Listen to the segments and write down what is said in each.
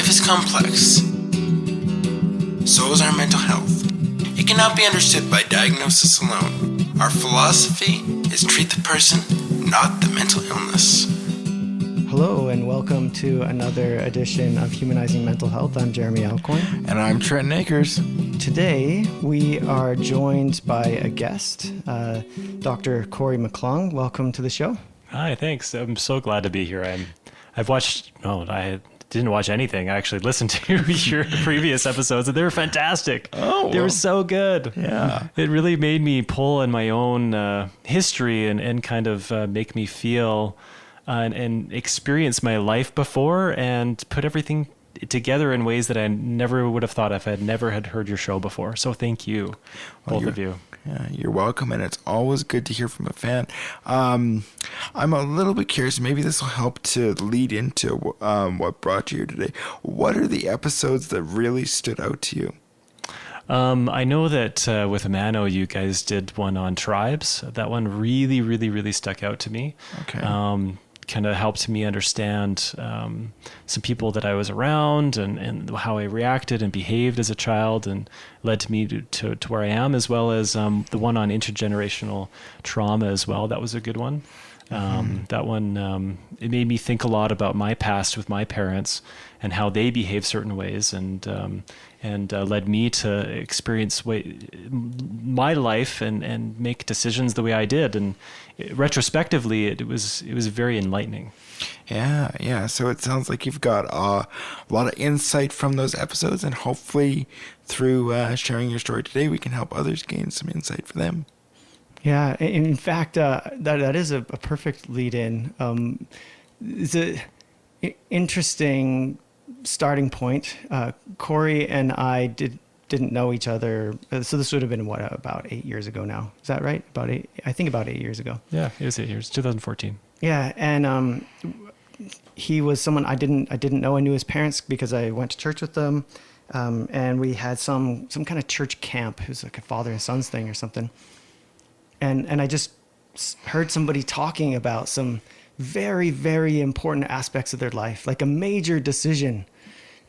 Life is complex. So is our mental health. It cannot be understood by diagnosis alone. Our philosophy is treat the person, not the mental illness. Hello and welcome to another edition of Humanizing Mental Health. I'm Jeremy Alcoin. And I'm Trent Akers. Today we are joined by a guest, Dr. Corey McClung. Welcome to the show. Hi, thanks. I'm so glad to be here. I didn't watch anything. I actually listened to your previous episodes, and they were fantastic. They were so good. Yeah. It really made me pull in my own history and kind of make me feel and experience my life before and put everything together in ways that I never would have thought if I had never heard your show before. So thank you, both of you. Yeah, you're welcome, and it's always good to hear from a fan. I'm a little bit curious. Maybe this will help to lead into what brought you here today. What are the episodes that really stood out to you? I know that with Amano, you guys did one on tribes. That one really, really, really stuck out to me. Okay. Kind of helped me understand some people that I was around and how I reacted and behaved as a child, and led to me to where I am, as well as the one on intergenerational trauma as well. That was a good one. That one, it made me think a lot about my past with my parents and how they behave certain ways, and led me to experience my life and make decisions the way I did. And retrospectively, it was very enlightening. Yeah. So it sounds like you've got a lot of insight from those episodes, and hopefully through sharing your story today, we can help others gain some insight for them. Yeah, in fact, that is a perfect lead-in. It's an interesting starting point. Corey and I didn't know each other, so this would have been about 8 years ago now. Is that right? About 8 years ago. Yeah, it was 8 years, 2014. Yeah, and he was someone I didn't know. I knew his parents because I went to church with them, and we had some kind of church camp. It was like a father and sons thing or something. And I just heard somebody talking about some very, very important aspects of their life, like a major decision.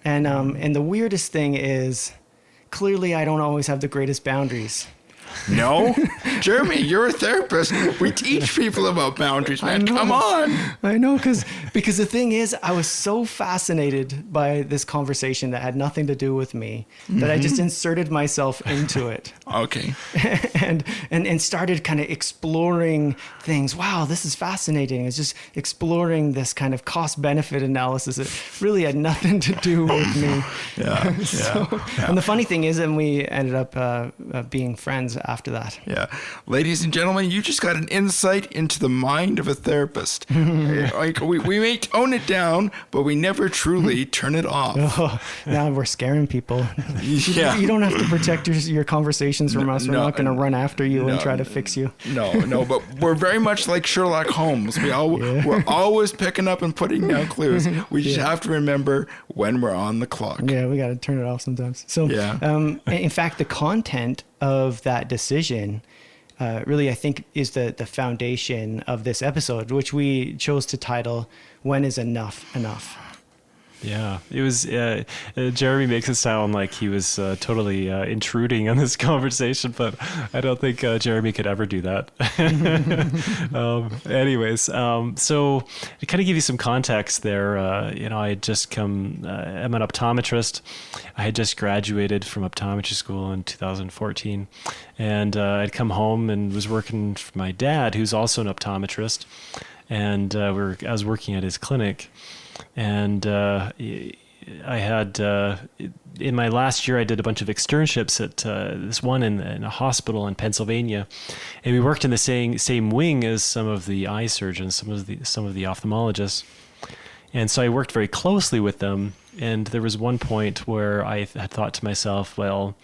And the weirdest thing is, clearly I don't always have the greatest boundaries. No? Jeremy, you're a therapist. We teach people about boundaries, man. Come on. I know, because the thing is, I was so fascinated by this conversation that had nothing to do with me that I just inserted myself into it. Okay. and started kind of exploring things. Wow, this is fascinating. It's just exploring this kind of cost-benefit analysis that really had nothing to do with me. Yeah. And the funny thing is, and we ended up being friends after that. Yeah. Ladies and gentlemen, you just got an insight into the mind of a therapist. Like we may tone it down, but we never truly turn it off. Oh, now we're scaring people. Yeah. You don't have to protect your conversations from us. We're not going to run after you and try to fix you. No, but we're very much like Sherlock Holmes. We're always picking up and putting down clues. We just have to remember when we're on the clock. Yeah, we got to turn it off sometimes. So, in fact, the content of that decision really, I think, is the foundation of this episode, which we chose to title "When Is Enough Enough?" Yeah, it was. Jeremy makes it sound like he was totally intruding on this conversation, but I don't think Jeremy could ever do that. So to kind of give you some context there, I had just I'm an optometrist. I had just graduated from optometry school in 2014, and I'd come home and was working for my dad, who's also an optometrist, and I was working at his clinic. And I had, in my last year, I did a bunch of externships at this one in a hospital in Pennsylvania. And we worked in the same wing as some of the eye surgeons, some of the ophthalmologists. And so I worked very closely with them. And there was one point where I had thought to myself, well,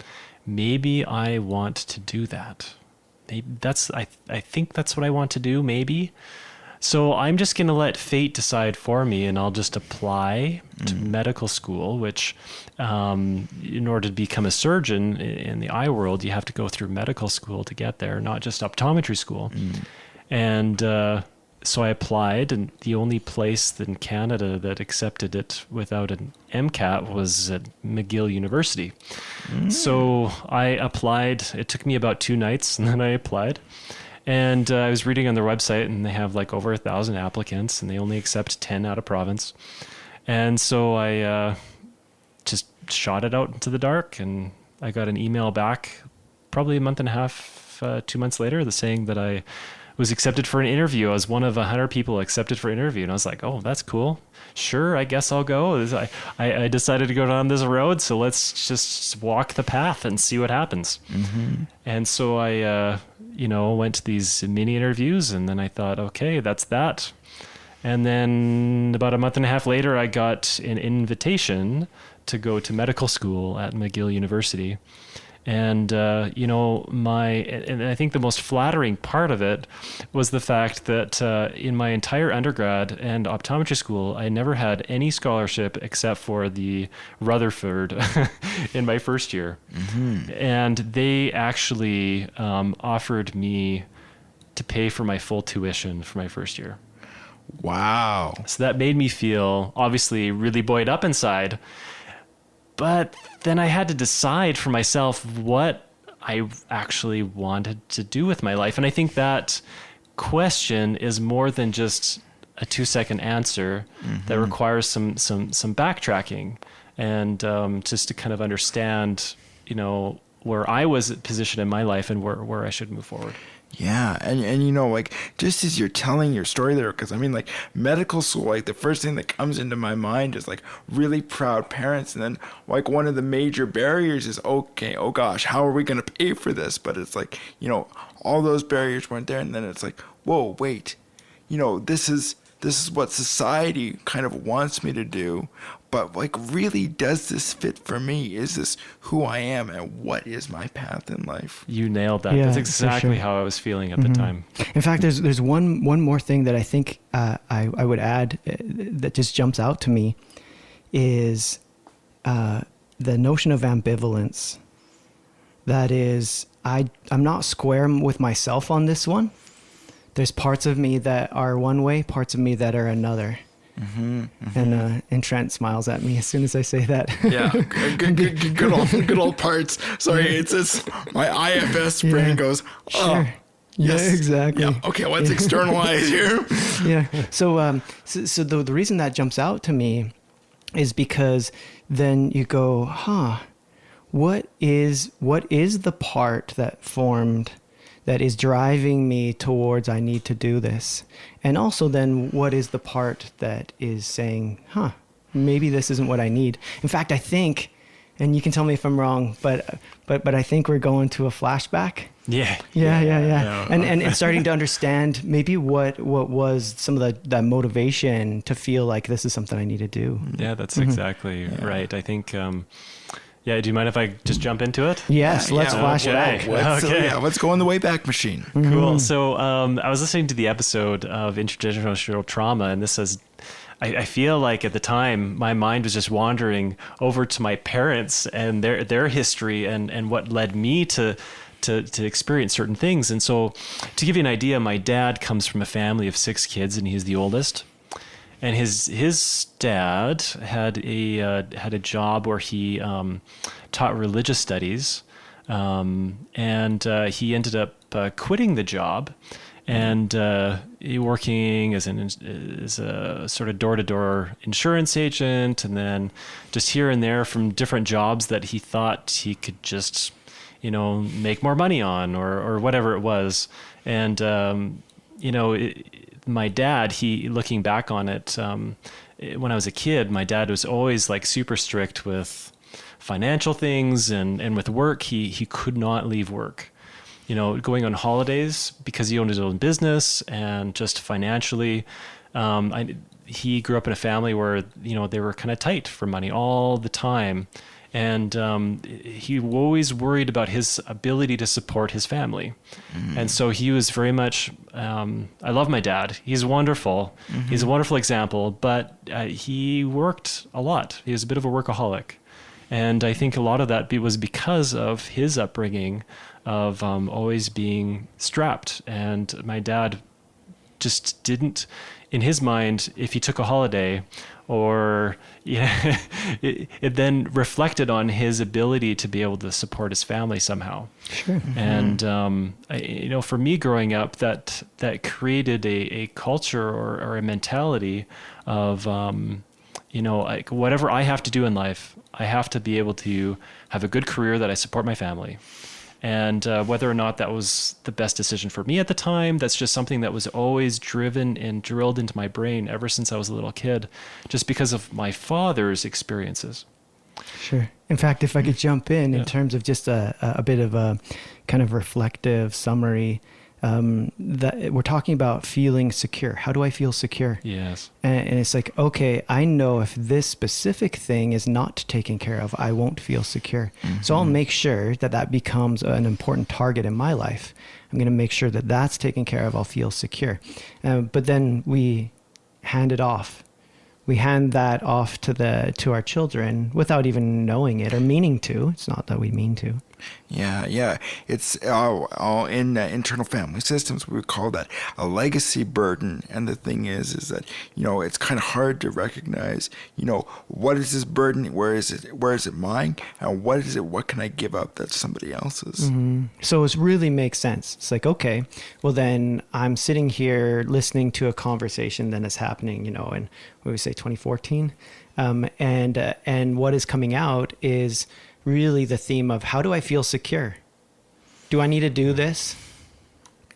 maybe I want to do that. Maybe I think that's what I want to do, maybe. So I'm just going to let fate decide for me, and I'll just apply to medical school, which in order to become a surgeon in the eye world, you have to go through medical school to get there, not just optometry school. And so I applied, and the only place in Canada that accepted it without an MCAT was at McGill University. So I applied. It took me about 2 nights, and then I applied. And I was reading on their website, and they have like over 1,000 applicants, and they only accept 10 out of province. And so I just shot it out into the dark, and I got an email back probably a month and a half, 2 months later, saying that I was accepted for an interview. I was one of 100 people accepted for an interview. And I was like, oh, that's cool. Sure, I guess I'll go. I decided to go down this road, so let's just walk the path and see what happens. And so I, went to these mini interviews, and then I thought, okay, that's that. And then about a month and a half later, I got an invitation to go to medical school at McGill University. And, and I think the most flattering part of it was the fact that in my entire undergrad and optometry school, I never had any scholarship except for the Rutherford in my first year. And they actually offered me to pay for my full tuition for my first year. Wow. So that made me feel obviously really buoyed up inside. But then I had to decide for myself what I actually wanted to do with my life. And I think that question is more than just a 2-second answer that requires some backtracking and just to kind of understand, where I was positioned in my life and where I should move forward. Yeah, and just as you're telling your story there, because medical school, the first thing that comes into my mind is really proud parents, and then one of the major barriers is, okay, oh gosh, how are we going to pay for this? But it's all those barriers weren't there, and then it's whoa, wait, this is what society kind of wants me to do, but really, does this fit for me? Is this who I am, and what is my path in life? You nailed that. Yeah, That's exactly how I was feeling at the time. In fact, there's one more thing that I think I would add that just jumps out to me is the notion of ambivalence. That is, I'm not square with myself on this one. There's parts of me that are one way, parts of me that are another. And Trent smiles at me as soon as I say that. Yeah, good old parts. Sorry, it's my IFS brain goes, oh, sure. yes. Yeah, exactly. Yeah. Okay, let's externalize here. Yeah. So the reason that jumps out to me is because then you go, what is the part that formed that is driving me towards I need to do this? And also then what is the part that is saying, maybe this isn't what I need? In fact, I think, and you can tell me if I'm wrong, but I think we're going to a flashback. Yeah. And starting to understand maybe what was some of the motivation to feel like this is something I need to do. Yeah, that's exactly right. I think, do you mind if I just jump into it? Yes, let's flash back. Let's go on the Wayback Machine. Cool. So I was listening to the episode of Intergenerational Trauma, and this says, I feel like at the time my mind was just wandering over to my parents and their history and what led me to experience certain things. And so to give you an idea, my dad comes from a family of 6 kids, and he's the oldest. And his dad had a job where he taught religious studies, and he ended up quitting the job and working as a sort of door-to-door insurance agent, and then just here and there from different jobs that he thought he could just make more money on or whatever it was. And my dad, looking back on it, when I was a kid, my dad was always super strict with financial things and with work. He could not leave work. Going on holidays because he owned his own business, and just financially, he grew up in a family where they were kind of tight for money all the time. And he always worried about his ability to support his family. And so he was very much, I love my dad. He's wonderful. He's a wonderful example, but he worked a lot. He was a bit of a workaholic. And I think a lot of that was because of his upbringing of always being strapped. And my dad just didn't, in his mind, if he took a holiday or it then reflected on his ability to be able to support his family somehow. Sure. And, for me growing up, that created a culture or a mentality of, like whatever I have to do in life, I have to be able to have a good career that I support my family. And whether or not that was the best decision for me at the time, that's just something that was always driven and drilled into my brain ever since I was a little kid, just because of my father's experiences. Sure. In fact, if I could jump in terms of just a bit of a kind of reflective summary, that we're talking about feeling secure. How do I feel secure? Yes. And it's like, okay, I know if this specific thing is not taken care of, I won't feel secure. So I'll make sure that becomes an important target in my life. I'm going to make sure that that's taken care of. I'll feel secure. But then we hand it off. We hand that off to our children without even knowing it or meaning to. It's not that we mean to. Yeah. It's all in internal family systems. We would call that a legacy burden. And the thing is that, it's kind of hard to recognize, what is this burden? Where is it mine? And what is it? What can I give up that's somebody else's? Mm-hmm. So it really makes sense. It's like, okay, well then I'm sitting here listening to a conversation that is happening, in, what do we say, 2014? And what is coming out is really the theme of how do I feel secure? Do I need to do this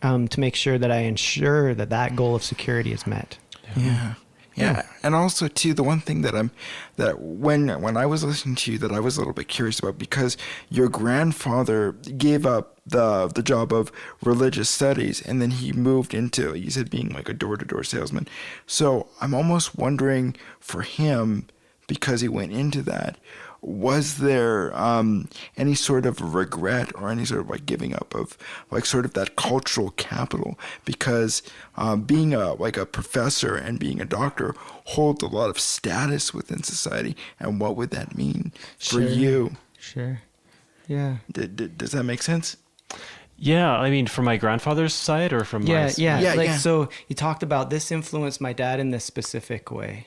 to make sure that I ensure that goal of security is met? Yeah. And also too, the one thing that when I was listening to you that I was a little bit curious about, because your grandfather gave up the job of religious studies and then he moved into, you said, being like a door-to-door salesman. So I'm almost wondering for him, because he went into that, was there any sort of regret or any sort of like giving up of like sort of that cultural capital? Because being a professor and being a doctor holds a lot of status within society. And what would that mean for you? Sure. Yeah. Does that make sense? Yeah, I mean, from my grandfather's side or from my... So you talked about this influenced my dad in this specific way.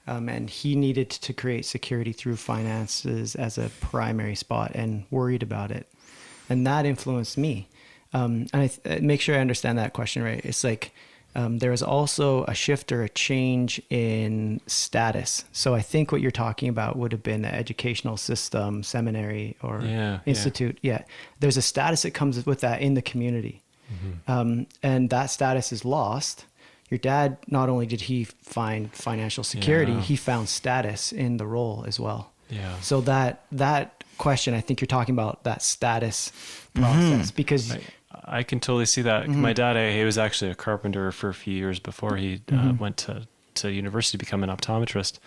And he needed to create security through finances as a primary spot and worried about it. And that influenced me. And I make sure I understand that question right. It's like there was also a shift or a change in status. So I think what you're talking about would have been an educational system, seminary, or institute. Yeah. There's a status that comes with that in the community. Mm-hmm. And that status is lost. Your dad, not only did he find financial security, he found status in the role as well. Yeah. So that question, I think you're talking about that status process, because I can totally see that. Mm-hmm. My dad, he was actually a carpenter for a few years before he went to university to become an optometrist.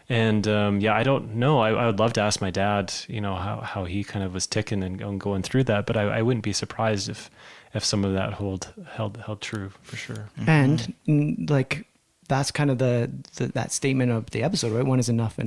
And I don't know. I would love to ask my dad, how he kind of was ticking and going through that. But I wouldn't be surprised if some of that held true for sure. And like that's kind of that statement of the episode, right? When is enough?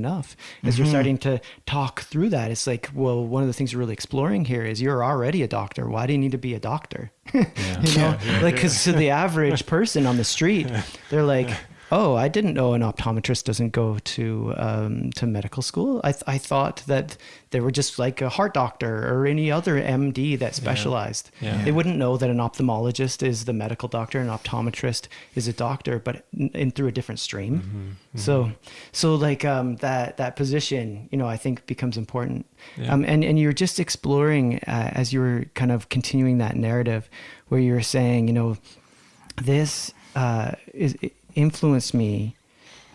As you're starting to talk through that, it's like, well, one of the things we're really exploring here is you're already a doctor. Why do you need to be a doctor? Because to the average person on the street, they're like, oh, I didn't know an optometrist doesn't go to medical school. I thought that they were just like a heart doctor or any other MD that specialized. Yeah. They wouldn't know that an ophthalmologist is the medical doctor, an optometrist is a doctor, but through a different stream. Mm-hmm. So like that position, I think becomes important. Yeah. And you're just exploring as you were kind of continuing that narrative, where you're saying, this influenced me.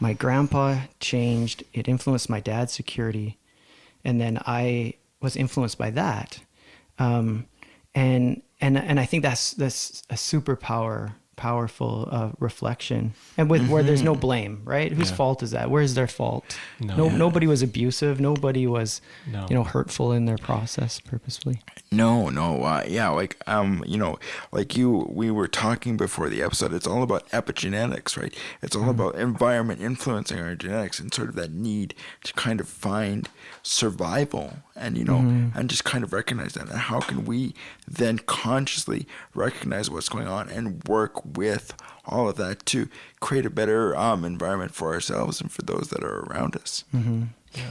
My grandpa changed. It influenced my dad's security. And then I was influenced by that. And I think that's a powerful reflection. And where there's no blame, right? Whose fault is that? Where's their fault? Nobody was abusive. Nobody was, hurtful in their process purposefully. We were talking before the episode, it's all about epigenetics, right? It's all about environment influencing our genetics and sort of that need to kind of find survival and, and just kind of recognize that. And how can we then consciously recognize what's going on and work with all of that to create a better environment for ourselves and for those that are around us.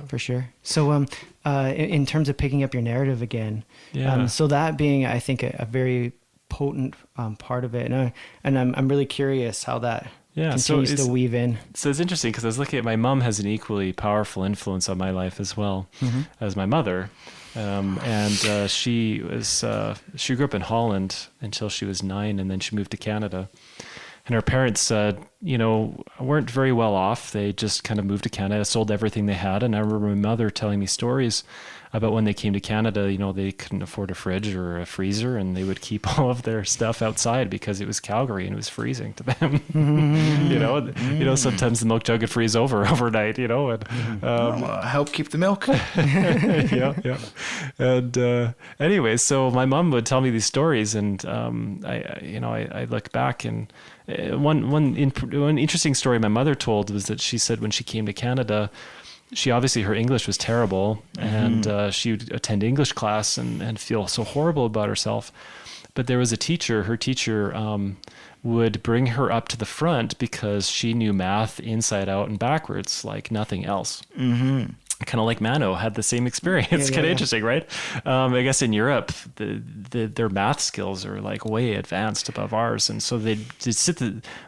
For sure. So, in terms of picking up your narrative again, Yeah. so that being, I think, a very potent part of it, and I'm really curious how that continues to weave in. So it's interesting because I was looking at my mom has an equally powerful influence on my life as well as my mother. She grew up in Holland until she was 9, and then she moved to Canada. And her parents, weren't very well off. They just kind of moved to Canada, sold everything they had. And I remember my mother telling me stories about when they came to Canada, they couldn't afford a fridge or a freezer, and they would keep all of their stuff outside because it was Calgary and it was freezing to them. Sometimes the milk jug would freeze overnight, and Help keep the milk. yeah. And anyway, so my mom would tell me these stories, and I look back, and one interesting story my mother told was that she said when she came to Canada, her English was terrible, and she would attend English class and feel so horrible about herself. But there was her teacher would bring her up to the front because she knew math inside out and backwards like nothing else. Kind of like Mano had the same experience. Kind of interesting, right? I guess in Europe, their math skills are like way advanced above ours. And so they'd sit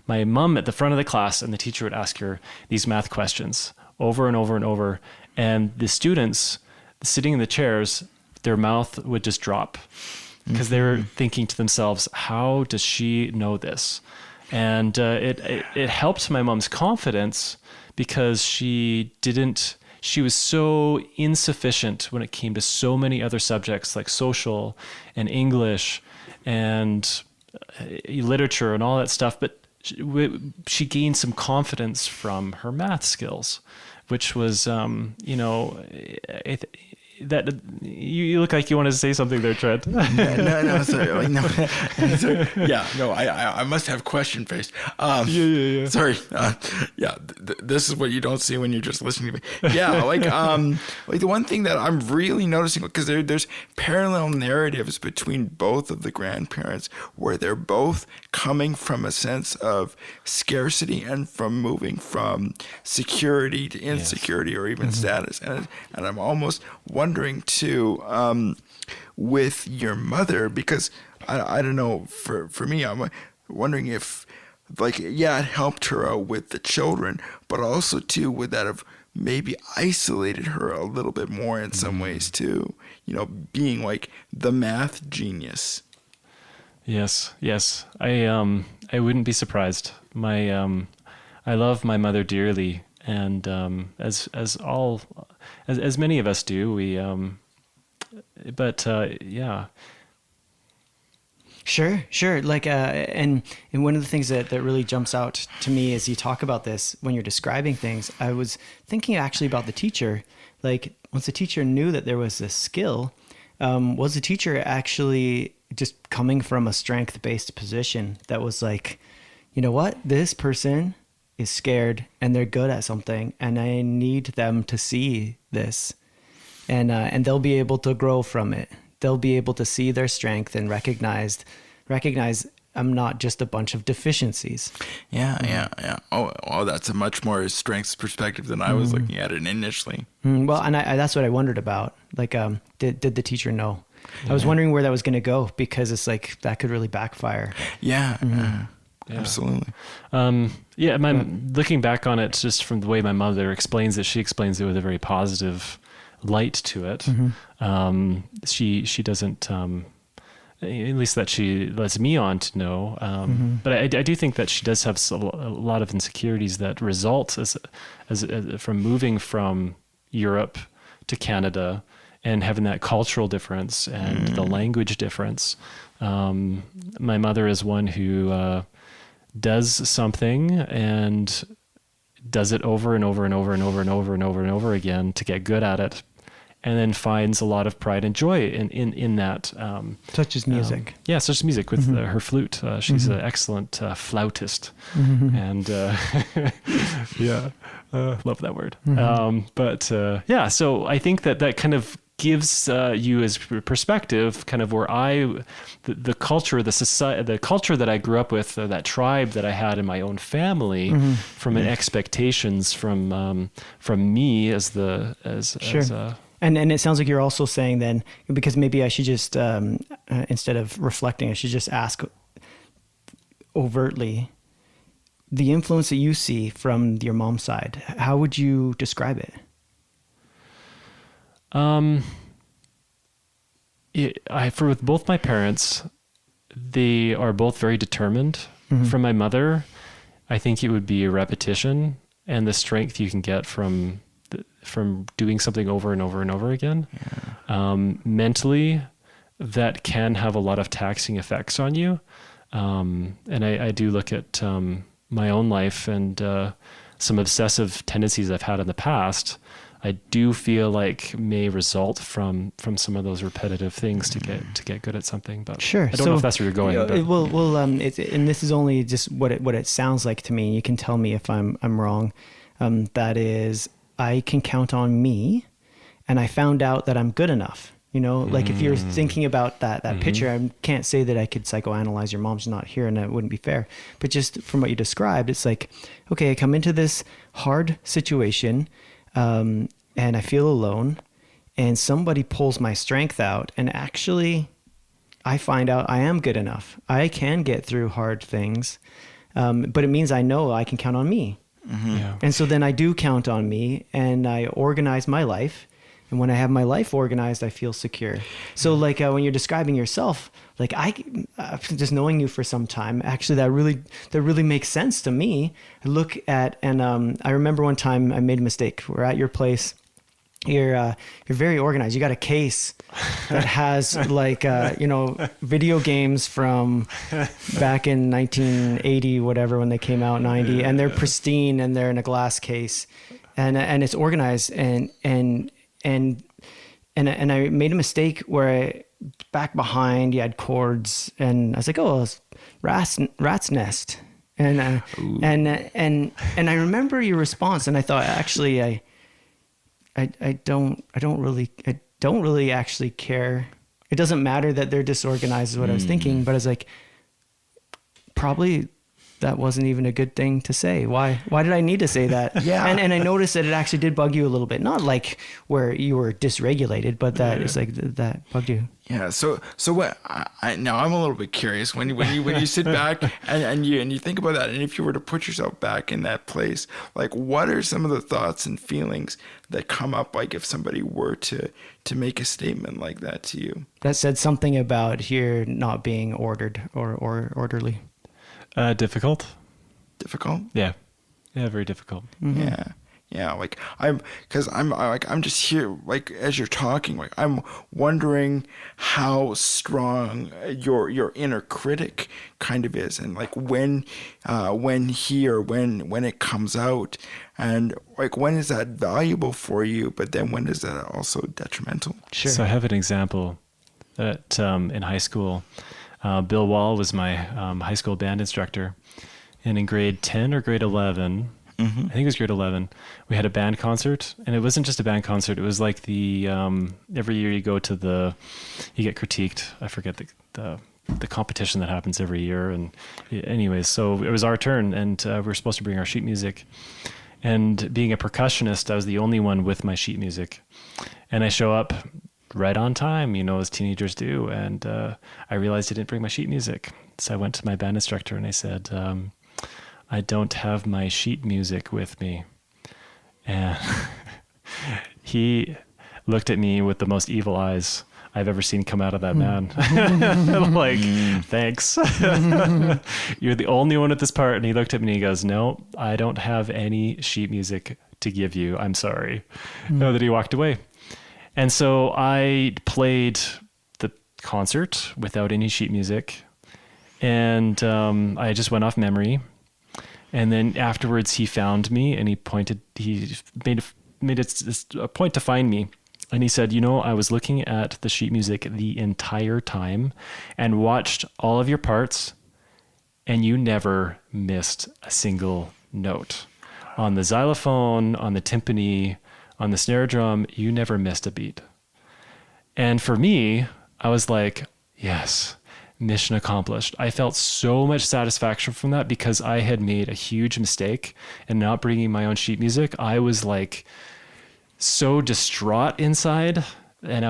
my mom at the front of the class, and the teacher would ask her these math questions over and over and over. And the students sitting in the chairs, their mouth would just drop because they were thinking to themselves, how does she know this? And it helped my mom's confidence because she was so insufficient when it came to so many other subjects like social and English and literature and all that stuff. But she gained some confidence from her math skills, which was, that you look like you wanted to say something there, Trent. No, sorry. No. I must have question face. Yeah. Sorry. This is what you don't see when you're just listening to me. Yeah, like the one thing that I'm really noticing, because there's parallel narratives between both of the grandparents where they're both coming from a sense of scarcity and from moving from security to insecurity or even status. And I'm almost wondering too, with your mother, because I don't know, for me, I'm wondering if it helped her out with the children, but also too would that have maybe isolated her a little bit more in some ways too, being like the math genius. Yes. I wouldn't be surprised. I love my mother dearly, and as many of us do, Sure. Like, and one of the things that really jumps out to me as you talk about this, when you're describing things, I was thinking actually about the teacher. Like, once the teacher knew that there was this skill, was the teacher actually just coming from a strength-based position that was like, you know what, this person is scared and they're good at something, and I need them to see this, and they'll be able to grow from it. They'll be able to see their strength and recognize I'm not just a bunch of deficiencies. Yeah. Oh, that's a much more strengths perspective than I was looking at it initially. Well, and I that's what I wondered about. Like, did the teacher know? I was wondering where that was going to go, because it's like that could really backfire. Yeah. Absolutely. Looking back on it, just from the way my mother explains it, she explains it with a very positive light to it. She doesn't, at least that she lets me on to know. But I do think that she does have a lot of insecurities that result as from moving from Europe to Canada and having that cultural difference and the language difference. My mother is one who does something and does it over and over and over and over and over and over and over again to get good at it, and then finds a lot of pride and joy in that. Such as music. Such as music with her flute. She's an excellent flautist, and love that word. So I think that kind of gives you as perspective kind of where the culture, the society, the culture that I grew up with, that tribe that I had in my own family, from an expectations from me as Sure. And it sounds like you're also saying then, because maybe I should just, instead of reflecting, I should just ask overtly, the influence that you see from your mom's side, how would you describe it? With both my parents, they are both very determined. From my mother, I think it would be a repetition and the strength you can get from doing something over and over and over again. Mentally, that can have a lot of taxing effects on you. And I do look at my own life and some obsessive tendencies I've had in the past. I do feel like may result from some of those repetitive things to get good at something. But sure. I don't know if that's where you're going. And this is only just what it sounds like to me. You can tell me if I'm wrong. That is, I can count on me, and I found out that I'm good enough. Like if you're thinking about that picture, I can't say that I could psychoanalyze your mom's not here, and that wouldn't be fair. But just from what you described, it's like, okay, I come into this hard situation, and I feel alone, and somebody pulls my strength out, and actually I find out I am good enough. I can get through hard things, but it means I know I can count on me. Yeah. And so then I do count on me, and I organize my life. And when I have my life organized, I feel secure. So like when you're describing yourself, like just knowing you for some time, actually that really makes sense to me. I look at, and I remember one time I made a mistake. We're at your place. You're very organized. You got a case that has like video games from back in 1980, whatever, when they came out, 90, and they're pristine and they're in a glass case, and it's organized and I made a mistake where back behind you had cords, and I was like, oh, it's rat's nest, and I remember your response, and I thought, actually, I don't really actually care. It doesn't matter that they're disorganized is what I was thinking, but I was like, probably that wasn't even a good thing to say. Why did I need to say that? Yeah. And I noticed that it actually did bug you a little bit. Not like where you were dysregulated, but that it's like that bugged you. Yeah. So what? Now I'm a little bit curious when you sit back and you think about that, and if you were to put yourself back in that place, like what are some of the thoughts and feelings that come up, like if somebody were to make a statement like that to you? That said something about here not being ordered or orderly. Difficult. Difficult? Yeah, very difficult. Mm-hmm. Yeah. Like I'm just here, like as you're talking, like I'm wondering how strong your inner critic kind of is, and like when it comes out, and like when is that valuable for you, but then when is that also detrimental? Sure. So I have an example that in high school. Bill Wall was my high school band instructor, and in grade 10 or grade 11, I think it was grade 11, we had a band concert, and it wasn't just a band concert. It was like the every year you get critiqued. I forget the competition that happens every year, and anyways, so it was our turn, and we were supposed to bring our sheet music. And being a percussionist, I was the only one with my sheet music, and I show up right on time, as teenagers do. And I realized I didn't bring my sheet music. So I went to my band instructor and I said, I don't have my sheet music with me. And he looked at me with the most evil eyes I've ever seen come out of that man. Like, thanks. You're the only one at this part. And he looked at me and he goes, no, I don't have any sheet music to give you. I'm sorry. No, that he walked away. And so I played the concert without any sheet music, and I just went off memory. And then afterwards, he found me, and he made it a point to find me. And he said, I was looking at the sheet music the entire time and watched all of your parts, and you never missed a single note. On the xylophone, on the timpani, on the snare drum, you never missed a beat. And for me, I was like, yes, mission accomplished. I felt so much satisfaction from that because I had made a huge mistake in not bringing my own sheet music. I was like so distraught inside, and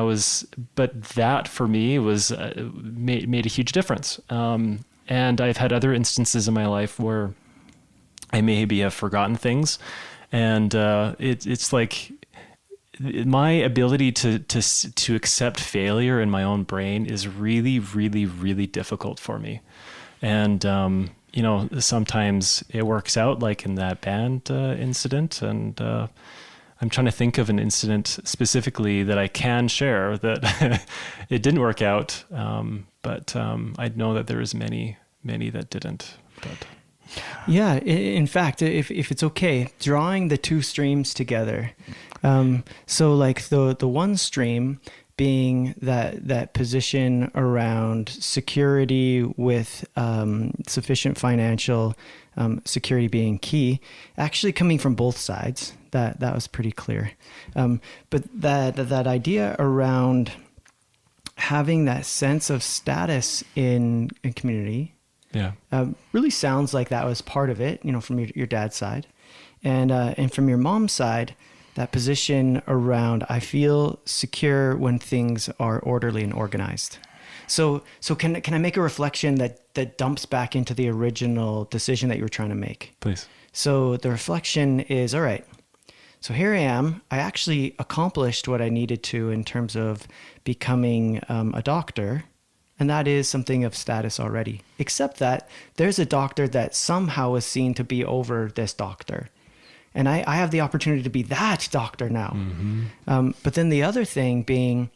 but that for me was made a huge difference. And I've had other instances in my life where I maybe have forgotten things, and it's like my ability to accept failure in my own brain is really, really, really difficult for me. And sometimes it works out, like in that band incident, and I'm trying to think of an incident specifically that I can share that it didn't work out, but I know that there is many that didn't. But Yeah, in fact, if it's okay, drawing the two streams together. So like the one stream being that position around security with sufficient financial security being key, actually coming from both sides, that was pretty clear. But that idea around having that sense of status in community, yeah, really sounds like that was part of it, from your dad's side, and from your mom's side, that position around I feel secure when things are orderly and organized. So can I make a reflection that dumps back into the original decision that you were trying to make? please. So the reflection is, all right, so here I am. I actually accomplished what I needed to in terms of becoming a doctor. And that is something of status already, except that there's a doctor that somehow is seen to be over this doctor. And I have the opportunity to be that doctor now. Mm-hmm. But then the other thing being,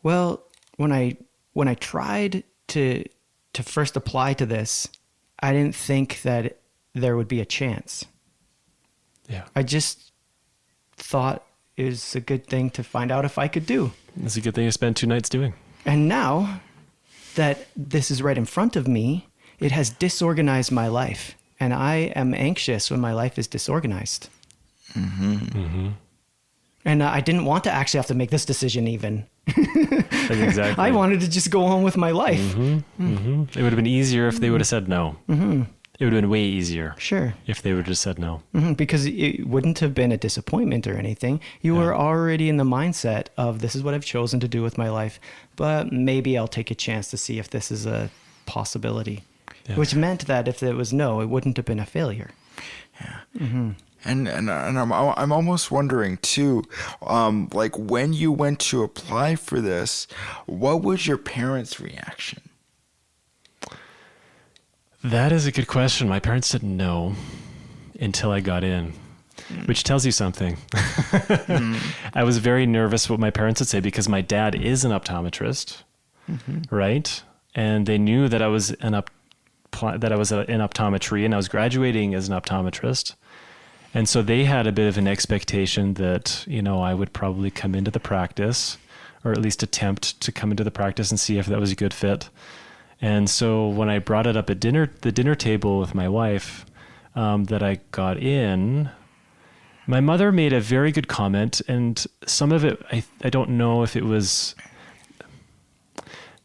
well, when I tried to first apply to this, I didn't think that there would be a chance. Yeah, I just thought it was a good thing to find out if I could do. it's a good thing to spend 2 nights doing. And now that this is right in front of me, it has disorganized my life. And I am anxious when my life is disorganized. Mm-hmm. Mm-hmm. And I didn't want to actually have to make this decision even. Exactly. I wanted to just go on with my life. Mm-hmm. Mm-hmm. It would have been easier if they would have said no. Mm-hmm. It would have been way easier Sure. if they would have just said no. Mm-hmm. Because it wouldn't have been a disappointment or anything. You were already in the mindset of this is what I've chosen to do with my life, but maybe I'll take a chance to see if this is a possibility. Yeah. Which meant that if it was no, it wouldn't have been a failure. Yeah. Mm-hmm. And I'm almost wondering too, like when you went to apply for this, what was your parents' reaction? That is a good question. My parents didn't know until I got in, which tells you something. I was very nervous what my parents would say because my dad is an optometrist, right? And they knew that I was in optometry and I was graduating as an optometrist. And so they had a bit of an expectation that, I would probably come into the practice, or at least attempt to come into the practice and see if that was a good fit. And so when I brought it up at the dinner table with my wife, that I got in, my mother made a very good comment, and some of it, I don't know if it was,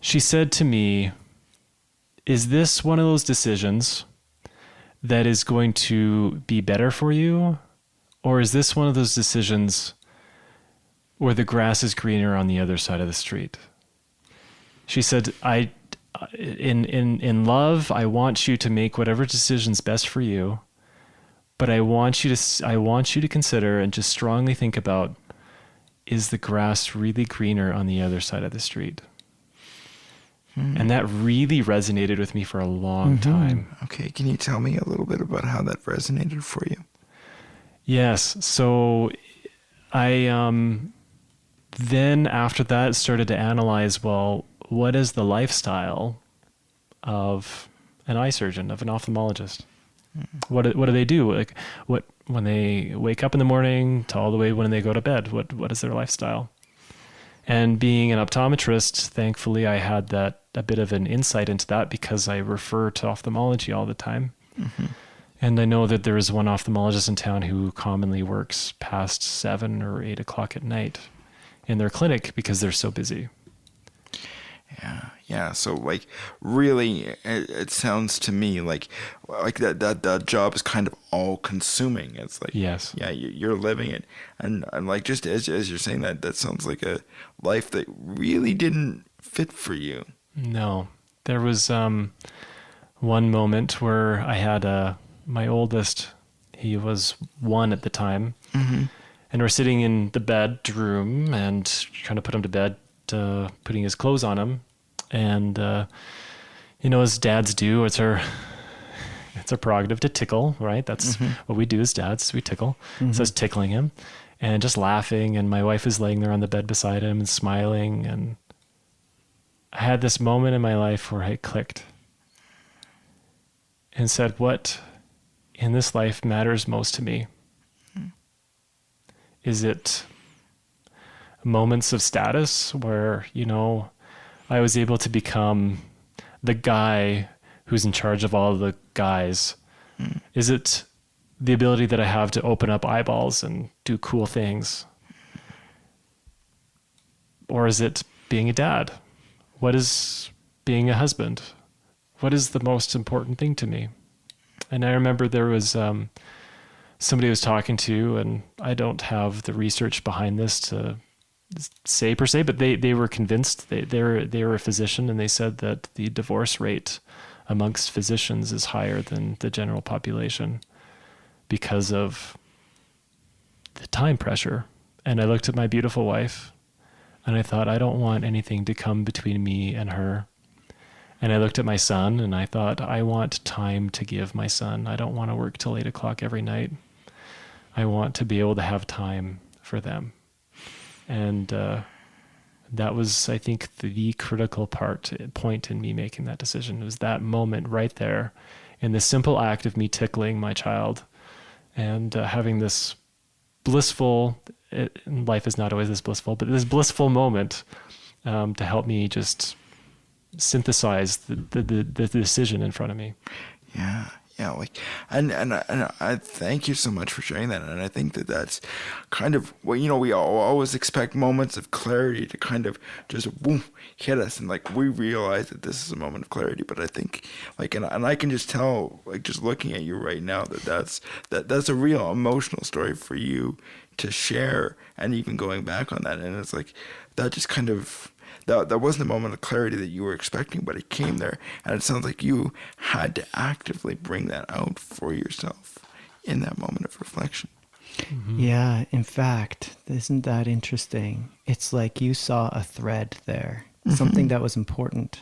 she said to me, is this one of those decisions that is going to be better for you? Or is this one of those decisions where the grass is greener on the other side of the street? She said, in love, I want you to make whatever decision's best for you, but I want you to consider and just strongly think about, is the grass really greener on the other side of the street? And that really resonated with me for a long time. Okay, can you tell me a little bit about how that resonated for you? Yes. So I then after that started to analyze, well, what is the lifestyle of an eye surgeon, of an ophthalmologist? What do they do? Like what when they wake up in the morning to all the way when they go to bed? What is their lifestyle? And being an optometrist, thankfully, I had a bit of an insight into that because I refer to ophthalmology all the time. Mm-hmm. And I know that there is one ophthalmologist in town who commonly works past 7 or 8 o'clock at night. in their clinic because they're so busy. Yeah. So like, really, it sounds to me like that job is kind of all consuming. It's like, Yes. yeah, you're living it, and like just as you're saying that sounds like a life that really didn't fit for you. No, there was one moment where I had my oldest, he was 1 at the time, and we're sitting in the bedroom and trying to put him to bed, putting his clothes on him. And, as dads do, it's our prerogative to tickle, right? That's what we do as dads, we tickle. So I was tickling him and just laughing. And my wife is laying there on the bed beside him and smiling. And I had this moment in my life where I clicked and said, what in this life matters most to me? Is it moments of status where, I was able to become the guy who's in charge of all the guys? Is it the ability that I have to open up eyeballs and do cool things? Or is it being a dad? What is being a husband? What is the most important thing to me? And I remember there was somebody I was talking to, and I don't have the research behind this to say per se, but they were convinced. They were a physician, and they said that the divorce rate amongst physicians is higher than the general population because of the time pressure. And I looked at my beautiful wife and I thought, I don't want anything to come between me and her. And I looked at my son and I thought, I want time to give my son. I don't want to work till 8 o'clock every night. I want to be able to have time for them. And that was, I think, the critical point in me making that decision. It was that moment right there in the simple act of me tickling my child and having this blissful, life is not always this blissful, but this blissful moment to help me just synthesize the decision in front of me. Yeah. Like, and I thank you so much for sharing that. And I think that's kind of what, we always expect moments of clarity to kind of just boom, hit us. And like, we realize that this is a moment of clarity, but I think like, and I can just tell, like, just looking at you right now, that's a real emotional story for you to share. And even going back on that. And it's like, that just kind of, that wasn't a moment of clarity that you were expecting, but it came there. And it sounds like you had to actively bring that out for yourself in that moment of reflection. Mm-hmm. Yeah, in fact, isn't that interesting? It's like you saw a thread there, something that was important,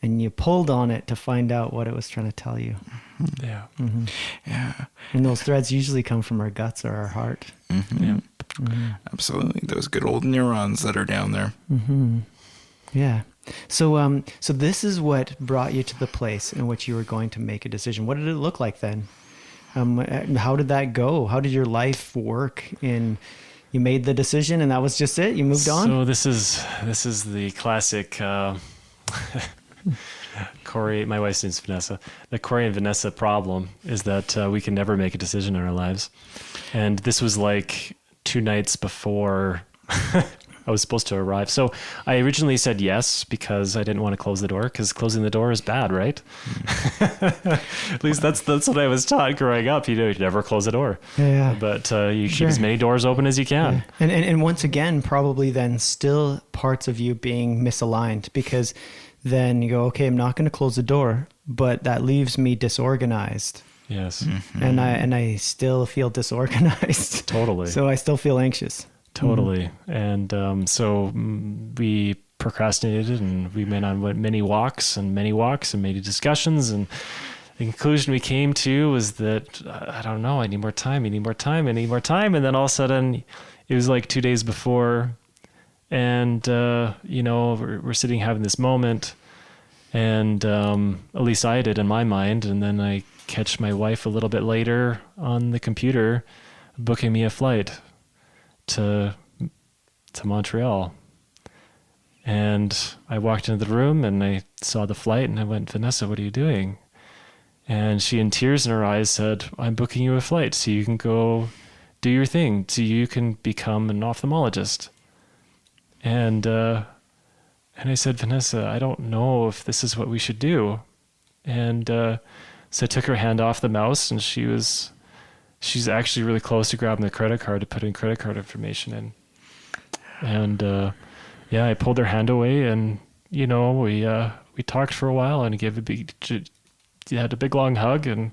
and you pulled on it to find out what it was trying to tell you. Yeah. Mm-hmm. Yeah. And those threads usually come from our guts or our heart. Mm-hmm. Yeah. Mm-hmm. Absolutely. Those good old neurons that are down there. Mm-hmm. Yeah. So this is what brought you to the place in which you were going to make a decision. What did it look like then? How did that go? How did your life work? You made the decision and that was just it? You moved on? So this is the classic Corey, my wife's name's Vanessa. The Corey and Vanessa problem is that we can never make a decision in our lives. And this was like 2 nights before I was supposed to arrive. So I originally said yes because I didn't want to close the door, because closing the door is bad, right? At least that's what I was taught growing up. You never close the door. Yeah. But you keep as many doors open as you can. Yeah. And once again, probably then still parts of you being misaligned, because then you go, okay, I'm not going to close the door, but that leaves me disorganized. Yes. Mm-hmm. And I still feel disorganized. Totally. So I still feel anxious. Totally. And so we procrastinated, and we went on many walks and many discussions. And the conclusion we came to was that, I don't know, I need more time. And then all of a sudden it was like 2 days before, and, we're sitting having this moment, and at least I did in my mind. And then I catch my wife a little bit later on the computer booking me a flight to Montreal. And I walked into the room and I saw the flight and I went, Vanessa, what are you doing? And she, in tears in her eyes, said, I'm booking you a flight so you can go do your thing, so you can become an ophthalmologist. And I said, Vanessa, I don't know if this is what we should do. And so I took her hand off the mouse, and she's actually really close to grabbing the credit card to put in credit card information in. And I pulled her hand away, and we talked for a while, and had a big long hug, and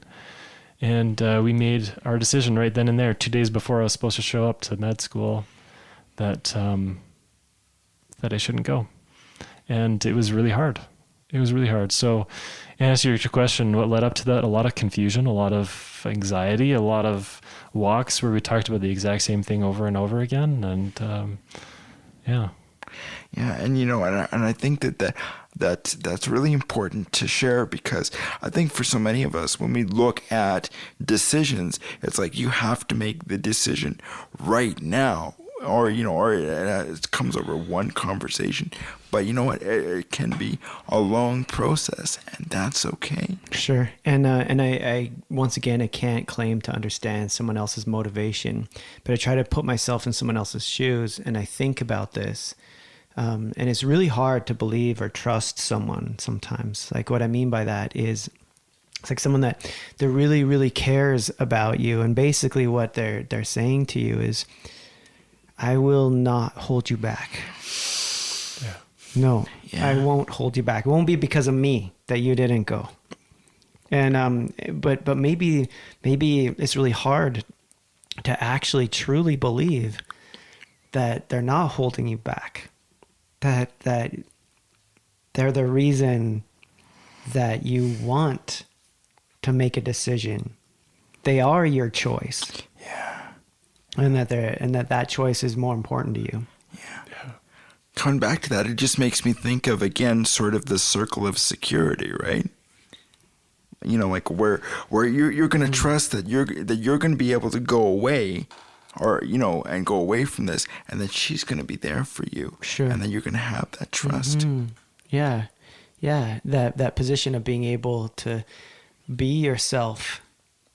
we made our decision right then and there, 2 days before I was supposed to show up to med school, that I shouldn't go. And it was really hard. So, to answer your question, what led up to that? A lot of confusion, a lot of anxiety, a lot of walks where we talked about the exact same thing over and over again. And yeah. Yeah, and and I think that's really important to share, because I think for so many of us, when we look at decisions, it's like you have to make the decision right now, or it comes over one conversation. But you know what? It can be a long process, and that's okay. Sure. And I once again, I can't claim to understand someone else's motivation, but I try to put myself in someone else's shoes, and I think about this. And it's really hard to believe or trust someone sometimes. Like, what I mean by that is, it's like someone that really, really cares about you, and basically what they're saying to you is, I will not hold you back. Yeah. No, Yeah. I won't hold you back. It won't be because of me that you didn't go. And but maybe it's really hard to actually truly believe that they're not holding you back. That they're the reason that you want to make a decision. They are your choice. Yeah. And that choice is more important to you. Coming back to that, it just makes me think of, again, sort of the circle of security, right? Like where you're going to trust that you're going to be able to go away, or and go away from this, and that she's going to be there for you. Sure. And then you're going to have that trust. Mm-hmm. Yeah. That position of being able to be yourself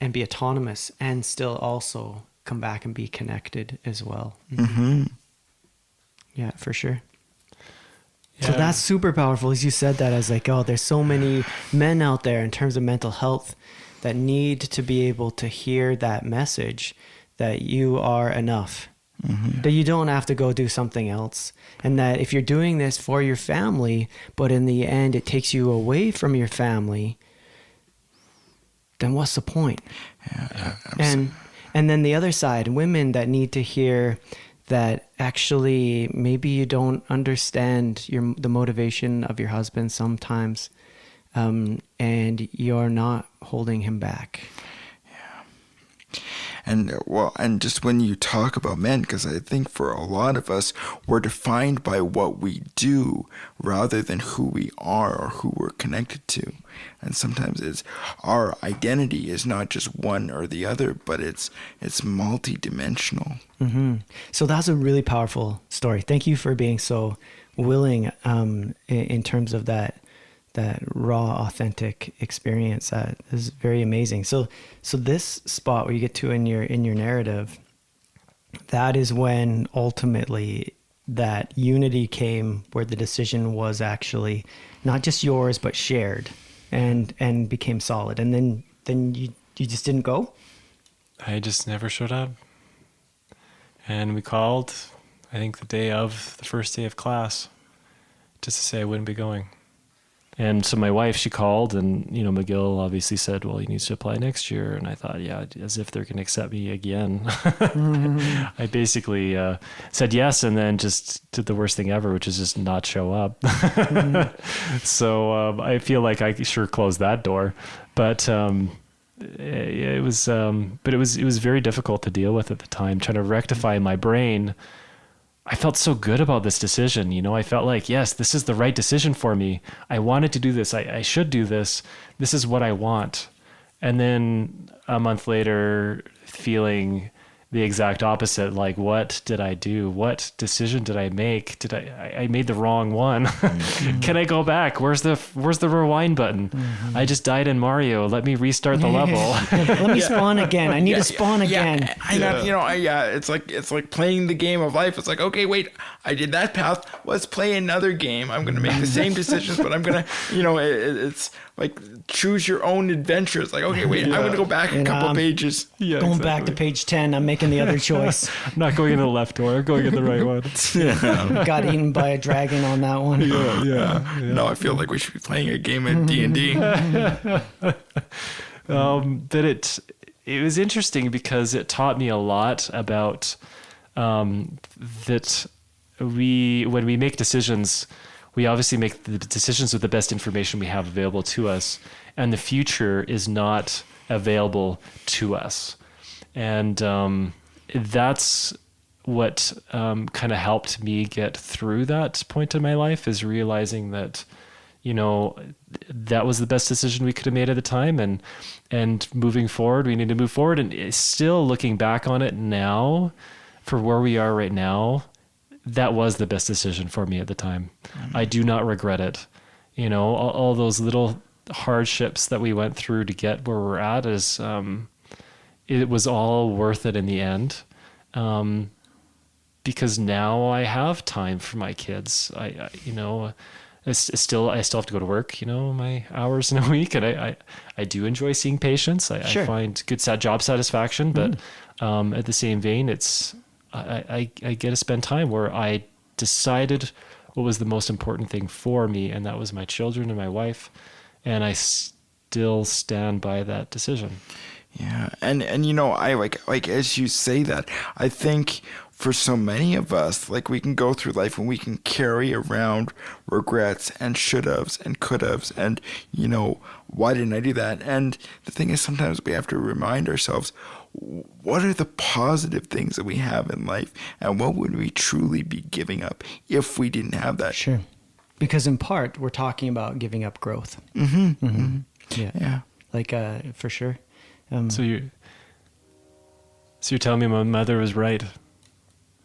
and be autonomous, and still also come back and be connected as well. Mm-hmm. Yeah, for sure. Yeah. So that's super powerful. As you said that, I was like, oh, there's so many men out there in terms of mental health that need to be able to hear that message that you are enough, that you don't have to go do something else. And that if you're doing this for your family, but in the end it takes you away from your family, then what's the point? Yeah. And then the other side, women that need to hear that actually maybe you don't understand the motivation of your husband sometimes, and you're not holding him back. And just when you talk about men, because I think for a lot of us, we're defined by what we do rather than who we are or who we're connected to. And sometimes it's our identity is not just one or the other, but it's multi-dimensional. Mm-hmm. So that's a really powerful story. Thank you for being so willing in terms of that raw, authentic experience. That is very amazing. So this spot where you get to in your narrative, that is when ultimately that unity came, where the decision was actually not just yours but shared, and became solid. And then you just didn't go? I just never showed up. And we called, I think the day of the first day of class, just to say I wouldn't be going. And so my wife, she called, and, McGill obviously said, well, he needs to apply next year. And I thought, yeah, as if they're going to accept me again. Mm-hmm. I basically said yes, and then just did the worst thing ever, which is just not show up. Mm-hmm. So I feel like I sure closed that door. But it was very difficult to deal with at the time, trying to rectify my brain. I felt so good about this decision. I felt like, yes, this is the right decision for me. I wanted to do this. I should do this. This is what I want. And then a month later, feeling the exact opposite. Like, what did I do? What decision did I make? Did I made the wrong one. Can I go back? Where's the rewind button? I just died in Mario. Let me restart the level. Let me spawn again. I need to spawn again. It's like playing the game of life. It's like, okay, wait, I did that path. Let's play another game. I'm going to make the same decisions, but I'm going to, it's like choose your own adventure. It's like, okay, wait, I'm going to go back a couple pages. Yeah, Going back to page 10, I'm making the other choice. I'm not going in the left door. I'm going in the right one. Got eaten by a dragon on that one. Yeah. No, I feel like we should be playing a game of D&D. But it was interesting because it taught me a lot about that when we make decisions, we obviously make the decisions with the best information we have available to us, and the future is not available to us. And that's what kind of helped me get through that point in my life, is realizing that, that was the best decision we could have made at the time. And moving forward, we need to move forward. And still looking back on it now, for where we are right now, that was the best decision for me at the time. I do not regret it. All those little hardships that we went through to get where we're at it was all worth it in the end. Because now I have time for my kids. I still have to go to work, my hours in a week. And I do enjoy seeing patients. I find good job satisfaction, but at the same vein, I get to spend time where I decided what was the most important thing for me, and that was my children and my wife, and I still stand by that decision. Yeah, and I like as you say that, I think for so many of us, like, we can go through life and we can carry around regrets and should-haves and could-haves and, why didn't I do that? And the thing is, sometimes we have to remind ourselves, what are the positive things that we have in life, and what would we truly be giving up if we didn't have that? Sure. Because in part, we're talking about giving up growth. Yeah. Like, for sure. So you're telling me my mother was right.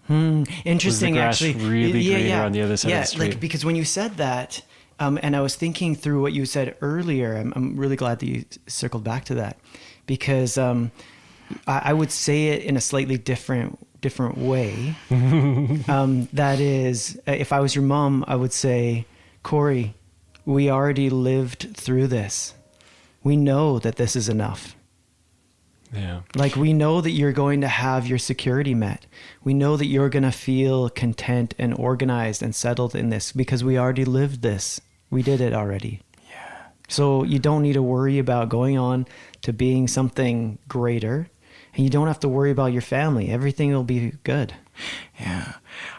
Interesting, was the grass actually. Really greener on the other side of the street? Like, because when you said that, and I was thinking through what you said earlier, I'm really glad that you circled back to that, because I would say it in a slightly different way. That is, if I was your mom, I would say, Corey, we already lived through this. We know that this is enough. Yeah. Like, we know that you're going to have your security met. We know that you're going to feel content and organized and settled in this, because we already lived this. We did it already. Yeah. So you don't need to worry about going on to being something greater, and you don't have to worry about your family. Everything will be good. Yeah.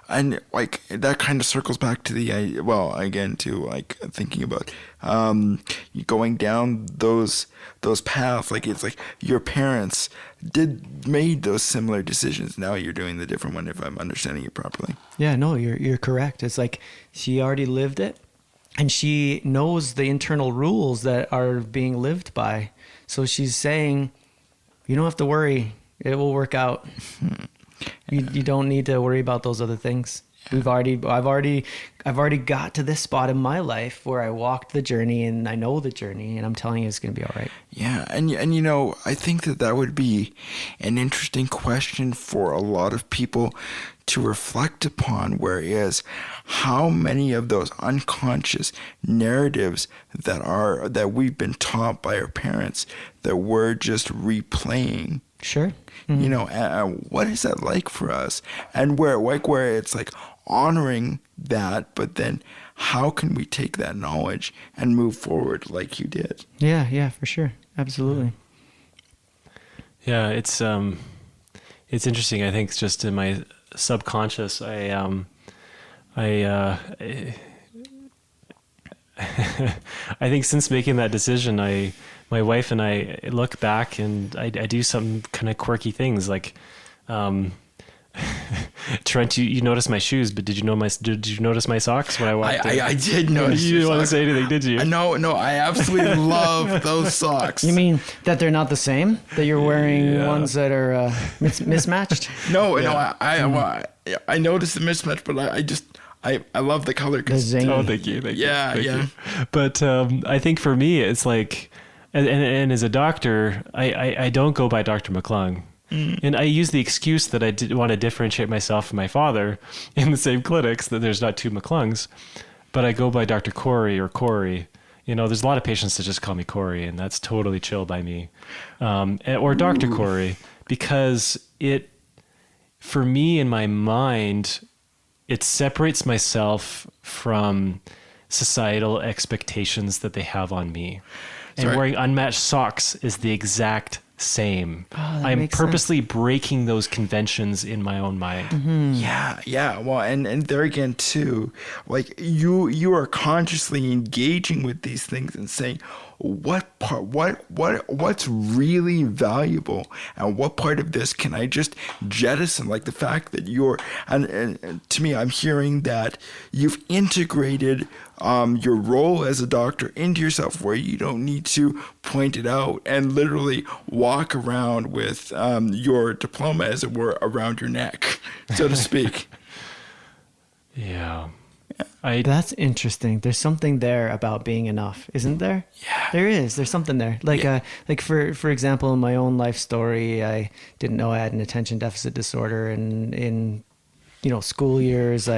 And like, that kind of circles back to thinking about going down those paths. Like, it's like your parents made those similar decisions. Now you're doing the different one, if I'm understanding it properly. Yeah, no, you're correct. It's like she already lived it, and she knows the internal rules that are being lived by. So she's saying, you don't have to worry. It will work out. You don't need to worry about those other things. I've already got to this spot in my life where I walked the journey, and I know the journey, and I'm telling you, it's going to be all right. Yeah. And I think that would be an interesting question for a lot of people to reflect upon, whereas how many of those unconscious narratives that we've been taught by our parents that we're just replaying. Sure. What is that like for us? And where it's like honoring that, but then how can we take that knowledge and move forward like you did? Yeah, for sure. Absolutely. Yeah, it's interesting. I think just in my subconscious, I think since making that decision, my wife and I look back and I do some kind of quirky things. Like, Trent, you noticed my shoes, but did you notice my socks when I walked in? I did notice. You didn't want to say anything, did you? No, I absolutely love those socks. You mean that they're not the same? That you're wearing ones that are mismatched? No, I noticed the mismatch, but I love the color. The zing. Oh, thank you. Thank Yeah. you. But I think for me, it's like, and as a doctor, I don't go by Dr. McClung. And I use the excuse that I did want to differentiate myself from my father in the same clinics, that there's not two McClungs, but I go by Dr. Corey or Corey. You know, there's a lot of patients that just call me Corey, and that's totally chill by me. Or Dr. Corey, because for me in my mind, it separates myself from societal expectations that they have on me. And Sorry. wearing unmatched socks is the exact same. that I'm makes purposely breaking those conventions in my own mind. Yeah. Well, and there again too, like you are consciously engaging with these things and saying what's really valuable, and what part of this can I just jettison? Like the fact that and to me, I'm hearing that you've integrated your role as a doctor into yourself, where you don't need to point it out and literally walk around with your diploma, as it were, around your neck, so to speak. Yeah. That's interesting. There's something there about being enough, isn't there? Yeah. There is. There's something there. Like for example, in my own life story, I didn't know I had an attention deficit disorder, and in school years,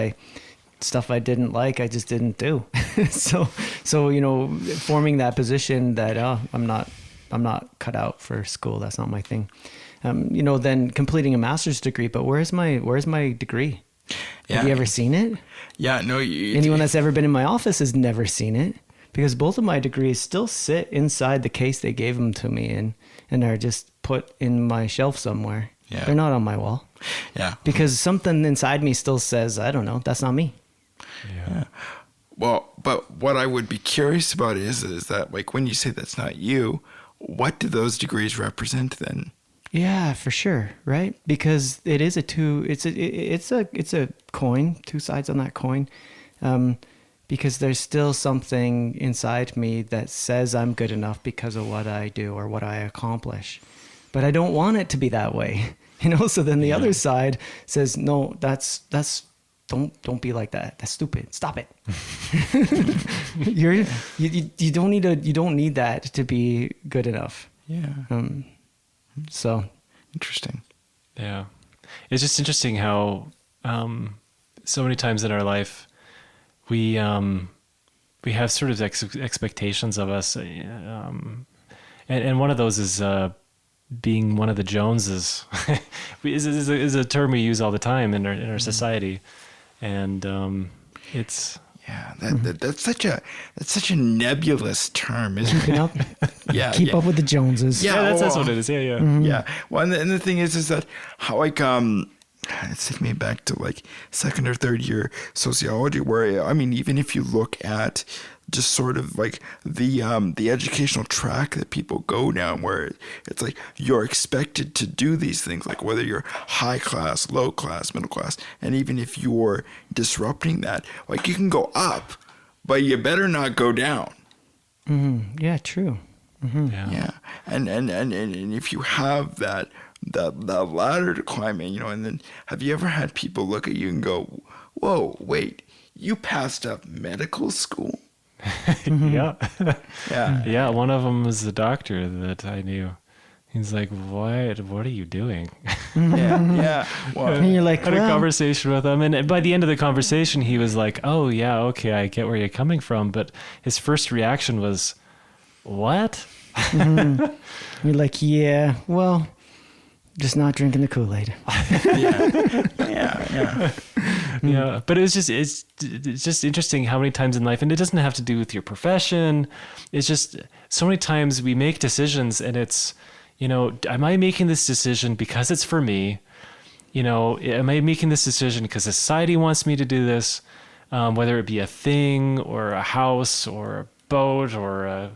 stuff I didn't like, I just didn't do. so forming that position that I'm not cut out for school. That's not my thing. Then completing a master's degree. But where's my degree? Have you ever seen it? Yeah, no. Anyone that's ever been in my office has never seen it, because both of my degrees still sit inside the case they gave them to me in, and are just put in my shelf somewhere. Yeah. They're not on my wall. Yeah. Because something inside me still says, I don't know, that's not me. Yeah. Well, but what I would be curious about is that, like, when you say that's not you, what do those degrees represent then? Yeah, for sure, right? Because it is it's a coin, two sides on that coin. Because there's still something inside me that says I'm good enough because of what I do or what I accomplish. But I don't want it to be that way. So then the other side says, no, that's don't be like that. That's stupid. Stop it. You don't need that to be good enough. Yeah. So Interesting. Yeah. It's just interesting how so many times in our life we have sort of expectations of us. And one of those is being one of the Joneses. is a term we use all the time in our society. And it's... Yeah, that's such a nebulous term, isn't it? up, Yeah, keep up with the Joneses. Yeah, that's well, what it is. Yeah. Yeah. Well, and the thing is that how it's taking me back to like second or third year sociology, where even if you look at just sort of like the educational track that people go down, where it's like you're expected to do these things, like whether you're high class, low class, middle class, and even if you're disrupting that, like you can go up, but you better not go down. Mm-hmm. Yeah, true. Mm-hmm. Yeah, and if you have that ladder to climb in, and then have you ever had people look at you and go, "Whoa, wait, you passed up medical school?" Yeah. Yeah. Yeah. One of them was the doctor that I knew. He's like, what are you doing? Yeah. Well, And you're like, I had a well, conversation with him, and by the end of the conversation, he was like, "Oh yeah, okay, I get where you're coming from." But his first reaction was, "What?" you're like, yeah, well, just not drinking the Kool-Aid. yeah. Yeah, but it's just interesting how many times in life, and it doesn't have to do with your profession. It's just so many times we make decisions, and it's, am I making this decision because it's for me? Am I making this decision because society wants me to do this? Whether it be a thing or a house or a boat or a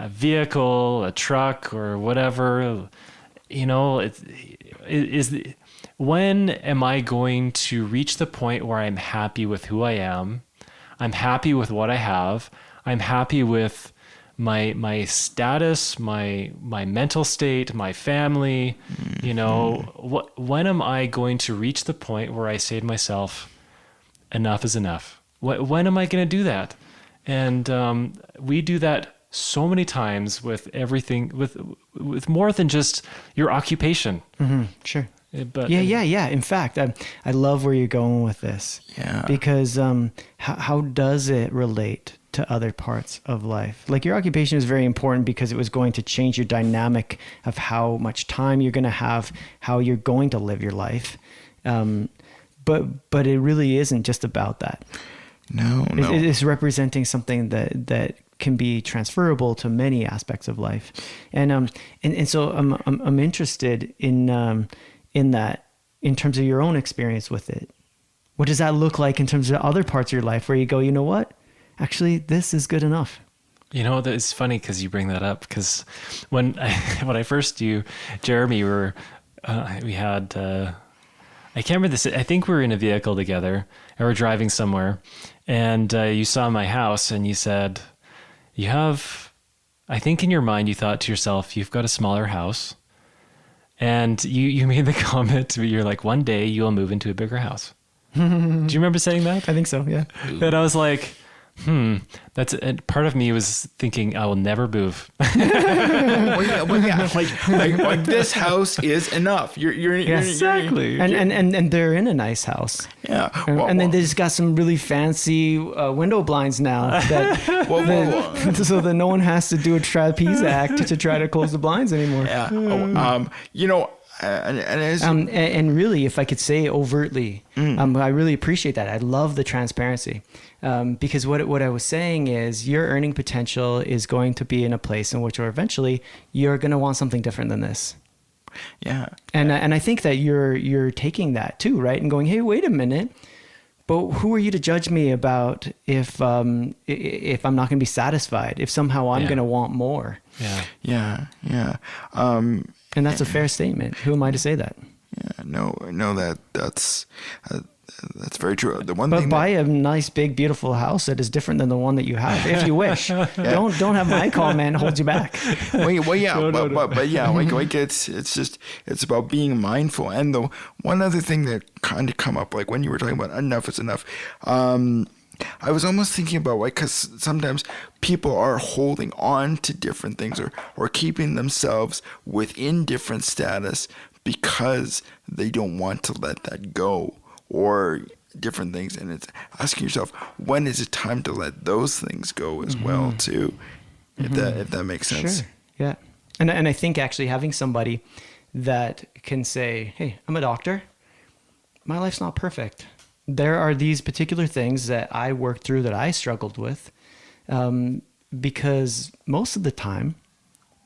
vehicle, a truck or whatever, when am I going to reach the point where I'm happy with who I am? I'm happy with what I have. I'm happy with my status, my mental state, my family. You know, when am I going to reach the point where I say to myself, enough is enough? When am I going to do that? And we do that so many times with everything, with more than just your occupation. Sure. But Yeah. In fact, I love where you're going with this. Yeah. Because how does it relate to other parts of life? Like your occupation is very important because it was going to change your dynamic of how much time you're going to have, how you're going to live your life. But it really isn't just about that. No. It's representing something that can be transferable to many aspects of life, and so I'm interested in that in terms of your own experience with it. What does that look like in terms of other parts of your life where you go, you know what, actually this is good enough? You know, it's funny because you bring that up, because when I first knew Jeremy, we had I can't remember this. I think we were in a vehicle together and we're driving somewhere, and you saw my house and you said, you have, I think in your mind you thought to yourself, you've got a smaller house, and you made the comment, you're like, one day you'll move into a bigger house. Do you remember saying that? I think so, yeah. And I was like, that's, and part of me was thinking, I will never move. Well, yeah. Like this house is enough. You're Exactly. And they're in a nice house. Yeah. And then they just got some really fancy window blinds now so that no one has to do a trapeze act to try to close the blinds anymore. Yeah. You know, and really, if I could say overtly, I really appreciate that. I love the transparency, because what I was saying is your earning potential is going to be in a place in which, or eventually, you're going to want something different than this. Yeah. And I think that you're taking that too, right? And going, hey, wait a minute. But who are you to judge me about if I'm not going to be satisfied, if somehow I'm going to want more? Yeah. And that's a fair statement. Who am I to say that? Yeah, no, that's very true. The one But thing buy a nice, big, beautiful house that is different than the one that you have, if you wish. Don't have my comment hold you back. Well, yeah, but yeah, like it's about being mindful. And the one other thing that kind of come up, like when you were talking about enough is enough, I was almost thinking about why, because sometimes people are holding on to different things or keeping themselves within different status because they don't want to let that go, or different things. And it's asking yourself, when is it time to let those things go as well too? If that makes sense. Sure. Yeah. And I think actually having somebody that can say, hey, I'm a doctor. My life's not perfect. There are these particular things that I worked through that I struggled with, because most of the time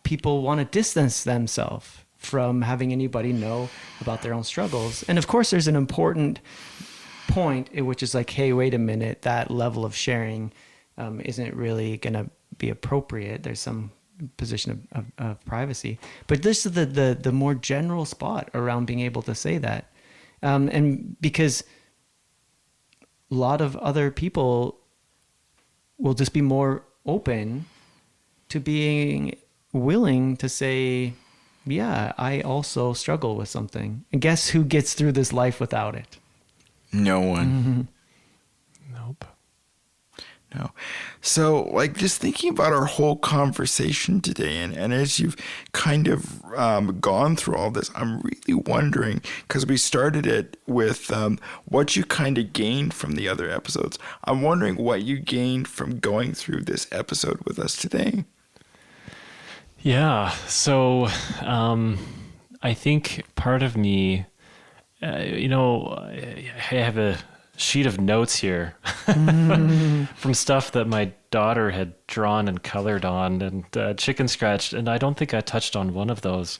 people want to distance themselves from having anybody know about their own struggles. And of course, there's an important point in which is like, hey, wait a minute, that level of sharing isn't really going to be appropriate. There's some position of privacy. But this is the more general spot around being able to say that. And because a lot of other people will just be more open to being willing to say, yeah, I also struggle with something. And guess who gets through this life without it? No one. Nope. No. So, like, just thinking about our whole conversation today, and as you've kind of gone through all this, I'm really wondering, because we started it with what you kind of gained from the other episodes. I'm wondering what you gained from going through this episode with us today. Yeah. So I think part of me, I have a sheet of notes here from stuff that my daughter had drawn and colored on and chicken scratched, and I don't think I touched on one of those.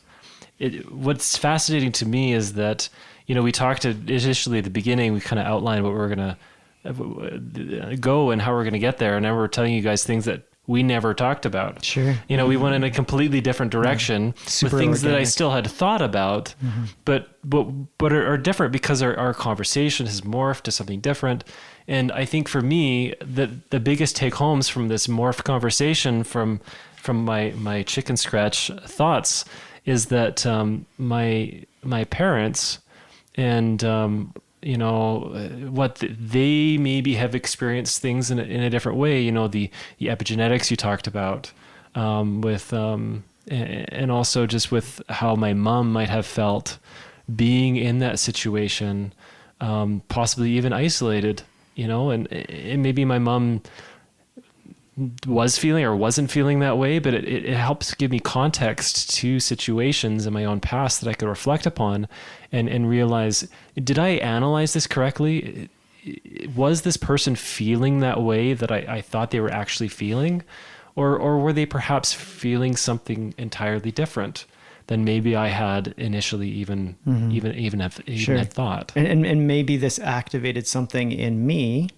What's fascinating to me is that, we talked initially at the beginning, we kind of outlined what we're going to go and how we're going to get there, and now we're telling you guys things that we never talked about. Sure. You know, we went in a completely different direction Super with things that I organic. still had thought about, but are different because our conversation has morphed to something different. And I think for me, the biggest take homes from this morphed conversation from my chicken scratch thoughts is that my parents and you know, they maybe have experienced things in a different way. You know, the epigenetics you talked about, with and also just with how my mom might have felt being in that situation, possibly even isolated. You know, and maybe my mom was feeling or wasn't feeling that way, but it helps give me context to situations in my own past that I could reflect upon and realize, did I analyze this correctly? Was this person feeling that way that I thought they were actually feeling? Or were they perhaps feeling something entirely different than maybe I had initially even had thought? And maybe this activated something in me,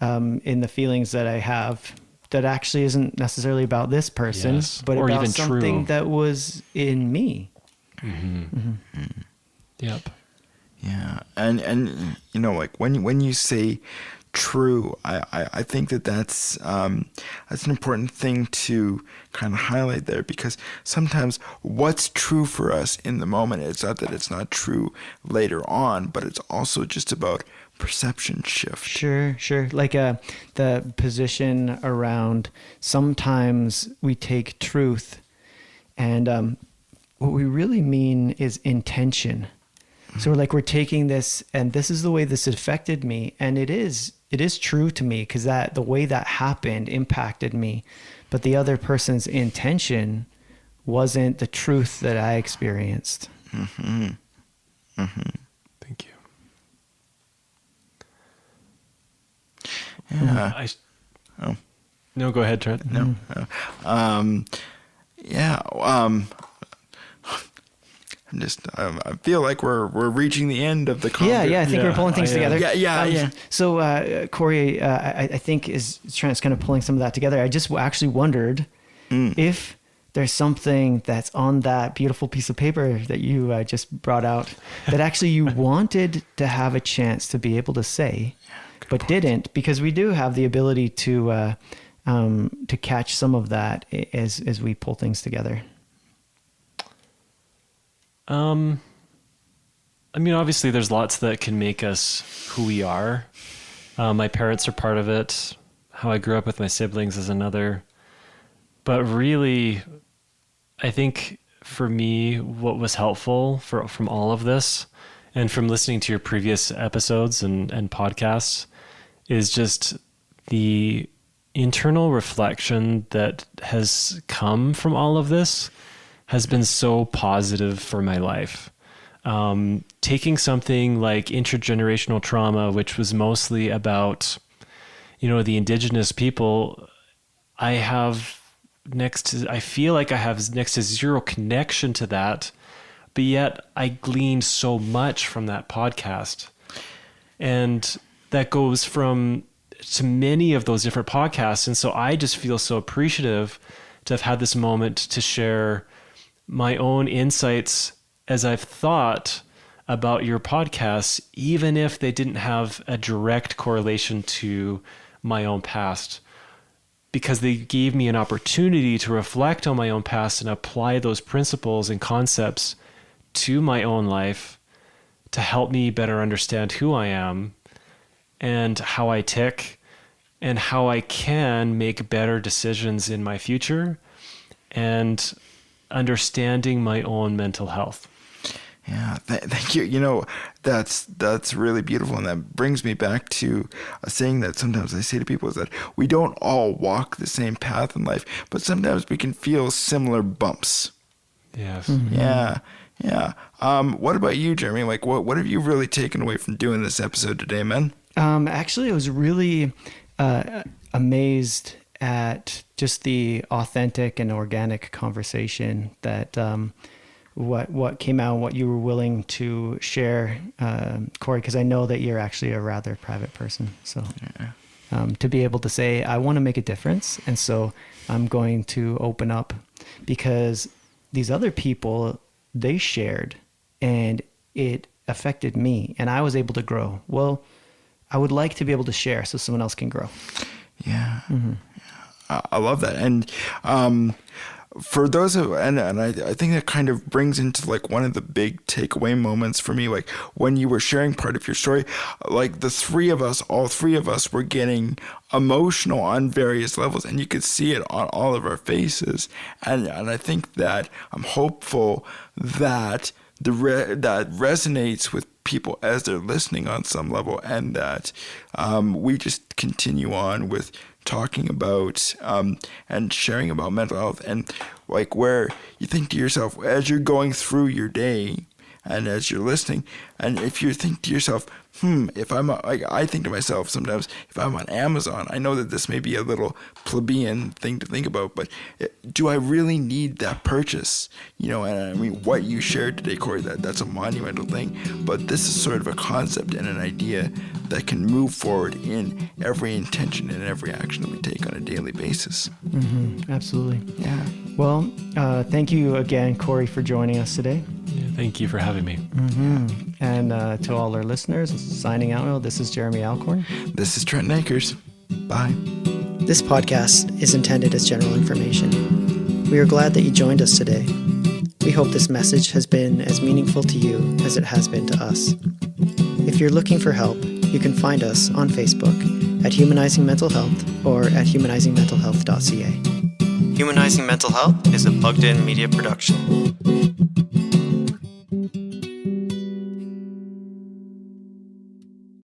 in the feelings that I have, that actually isn't necessarily about this person, Yes. but Or about even something true. that was in me. Yep. Yeah, and you know, like when you say true, I think that's an important thing to kind of highlight there, because sometimes what's true for us in the moment, it's not that it's not true later on, but it's also just about perception shift. Sure. Like the position around sometimes we take truth and what we really mean is intention. So we're taking this and this is the way this affected me. And it is true to me because the way that happened impacted me. But the other person's intention wasn't the truth that I experienced. Thank you. Yeah. Oh. No, go ahead, Trent. No. Yeah. I feel like we're reaching the end of the conversation. Yeah, I think we're pulling things together. Yeah. So, Corey, I think Trent's kind of pulling some of that together. I just actually wondered if there's something that's on that beautiful piece of paper that you just brought out that actually you wanted to have a chance to be able to say, but didn't, because we do have the ability to catch some of that as we pull things together. I mean, obviously there's lots that can make us who we are. My parents are part of it. How I grew up with my siblings is another. But really, I think for me, what was helpful from all of this and from listening to your previous episodes and podcasts is just the internal reflection that has come from all of this has been so positive for my life. Taking something like intergenerational trauma, which was mostly about, the indigenous people, I feel like I have next to zero connection to that, but yet I gleaned so much from that podcast. And that goes to many of those different podcasts. And so I just feel so appreciative to have had this moment to share my own insights as I've thought about your podcasts, even if they didn't have a direct correlation to my own past, because they gave me an opportunity to reflect on my own past and apply those principles and concepts to my own life to help me better understand who I am and how I tick and how I can make better decisions in my future and understanding my own mental health. Yeah, thank you. That's really beautiful. And that brings me back to a saying that sometimes I say to people is that we don't all walk the same path in life, but sometimes we can feel similar bumps. Yes. Mm-hmm. Yeah. What about you, Jeremy? Like, what have you really taken away from doing this episode today, man? Actually, I was really amazed at just the authentic and organic conversation that what came out, what you were willing to share, Corey, because I know that you're actually a rather private person. So to be able to say, I want to make a difference. And so I'm going to open up, because these other people, they shared and it affected me and I was able to grow. Well, I would like to be able to share so someone else can grow. Yeah. I love that. And for those who, and I think that kind of brings into like one of the big takeaway moments for me, like when you were sharing part of your story, like all three of us were getting emotional on various levels, and you could see it on all of our faces. And I think that I'm hopeful that that resonates with people as they're listening on some level, and that we just continue on with talking about and sharing about mental health, and like where you think to yourself as you're going through your day and as you're listening, and if you think to yourself, if I'm like, I think to myself sometimes, if I'm on Amazon, I know that this may be a little plebeian thing to think about, but do I really need that purchase? And I mean, what you shared today, Corey, that's a monumental thing, but this is sort of a concept and an idea that can move forward in every intention and every action that we take on a daily basis. Mm-hmm. Absolutely. Yeah. Well, thank you again, Corey, for joining us today. Yeah, thank you for having me. Mm-hmm. And to all our listeners, signing out, this is Jeremy Alcorn. This is Trent Nakers. Bye. This podcast is intended as general information. We are glad that you joined us today. We hope this message has been as meaningful to you as it has been to us. If you're looking for help, you can find us on Facebook at Humanizing Mental Health or at humanizingmentalhealth.ca. Humanizing Mental Health is a Plugged In Media production.